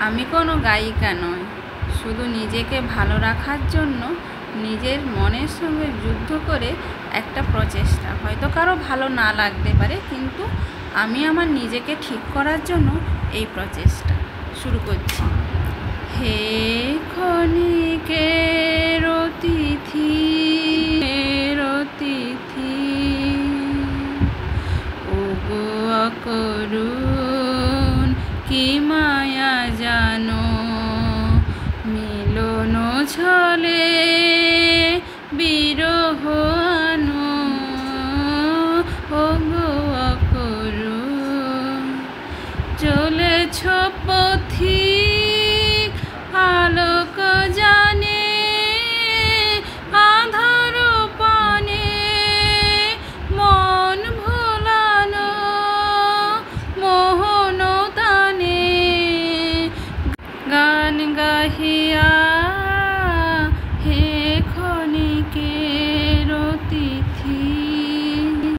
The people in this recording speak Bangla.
আমি কোনো গায়িকা নই, শুধু নিজেকে ভালো রাখার জন্য নিজের মনের সঙ্গে যুদ্ধ করে একটা প্রচেষ্টা। হয়তো কারো ভালো না লাগতে পারে, কিন্তু আমি আমার নিজেকে ঠিক করার জন্য এই প্রচেষ্টা শুরু করছি। হে ক্ষণিকের অতিথি, ওগো অকরুণ কি মায়া জানো, মিলন ছলে বিরহ আনো, ওগো অকরুণ চলেছ পথিক আলোক জানে, আধার পানে মন ভোলানো, মোহন তানে গান গাহিয়া